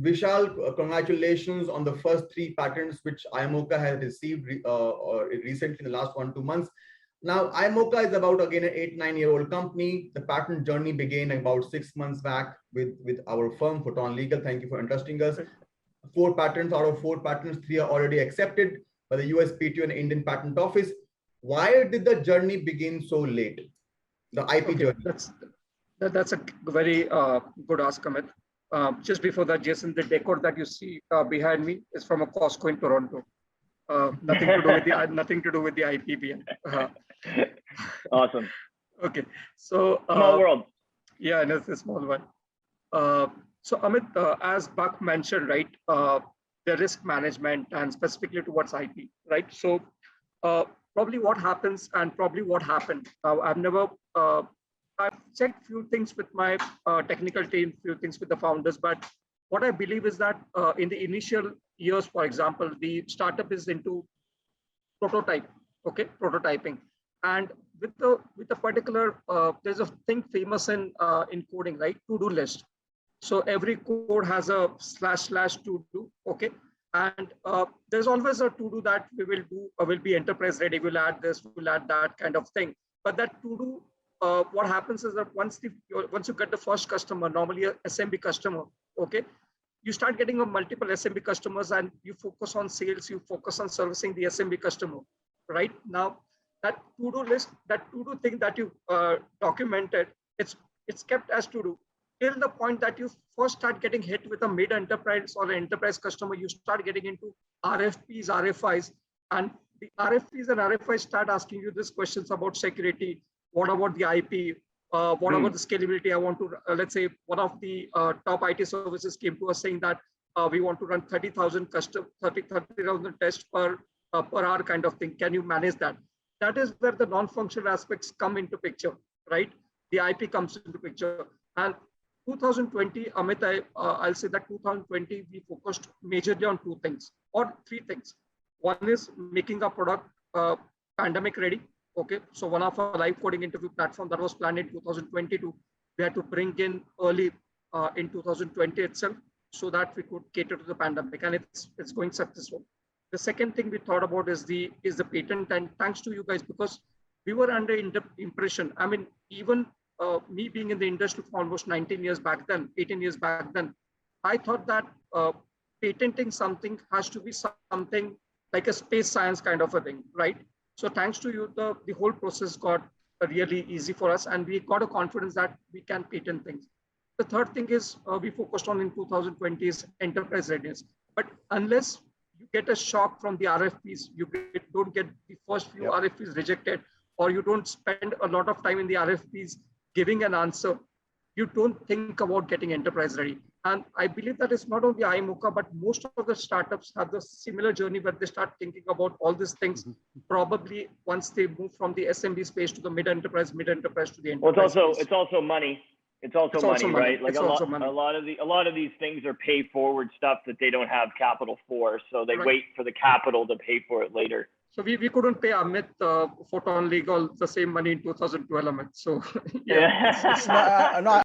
Vishal, congratulations on the first 3 patents which imocha has received recently in the last 1-2 months. Now, imocha is about, again, an 8-9-year-old company. The patent journey began about 6 months back with our firm, Photon Legal. Thank you for entrusting us. 4 patents out of 4 patents, 3 are already accepted by the USPTO and Indian Patent Office. Why did the journey begin so late? The IP journey. That's a very good ask, Amit. Just before that, Jason, the decor that you see behind me is from a Costco in Toronto. Nothing to do with the IPBN. Awesome. Okay, so small world. Yeah, and it's a small one. So Amit, as Buck mentioned, right, the risk management and specifically towards IP, right? So probably what happens and probably what happened. I've checked few things with my technical team, few things with the founders, but what I believe is that in the initial years, for example, the startup is into prototyping, and with the particular there's a thing famous in coding, right? To-do list. So every code has a / to do, okay, and there's always a to do that we will do will be enterprise ready. We'll add this, we'll add that kind of thing. But that to do, what happens is that once you get the first customer, normally a SMB customer, okay, you start getting a multiple SMB customers and you focus on sales, you focus on servicing the SMB customer, right? Now that to-do list, that to-do thing that you documented, it's kept as to-do till the point that you first start getting hit with a mid-enterprise or an enterprise customer. You start getting into RFPs, RFIs, and the RFPs and RFIs start asking you these questions about security. What about the IP? What about the scalability? I want to, let's say one of the top IT services came to us saying that we want to run 30,000 tests per hour kind of thing. Can you manage that? That is where the non-functional aspects come into picture, right? The IP comes into picture. And 2020, Amit, I'll say that 2020, we focused majorly on 2 things or 3 things. One is making a product pandemic ready. Okay, so one of our live coding interview platform that was planned in 2022, we had to bring in early in 2020 itself, so that we could cater to the pandemic, and it's going successful. The second thing we thought about is the patent, and thanks to you guys, because we were under impression. I mean, even me being in the industry for almost 18 years back then, I thought that patenting something has to be something like a space science kind of a thing, right? So thanks to you, the whole process got really easy for us, and we got a confidence that we can patent things. The third thing is we focused on in 2020 is enterprise readiness. But unless you get a shock from the RFPs, you don't get the first few RFPs rejected, or you don't spend a lot of time in the RFPs giving an answer, you don't think about getting enterprise ready. And I believe that it's not only imocha, but most of the startups have the similar journey where they start thinking about all these things, probably once they move from the SMB space to the mid-enterprise to the enterprise. Well, it's also money. It's also money, right? Like a lot of these things are pay forward stuff that they don't have capital for, so they wait for the capital to pay for it later. So we couldn't pay Amit Photon Legal the same money in 2012, Amit. So yeah. No,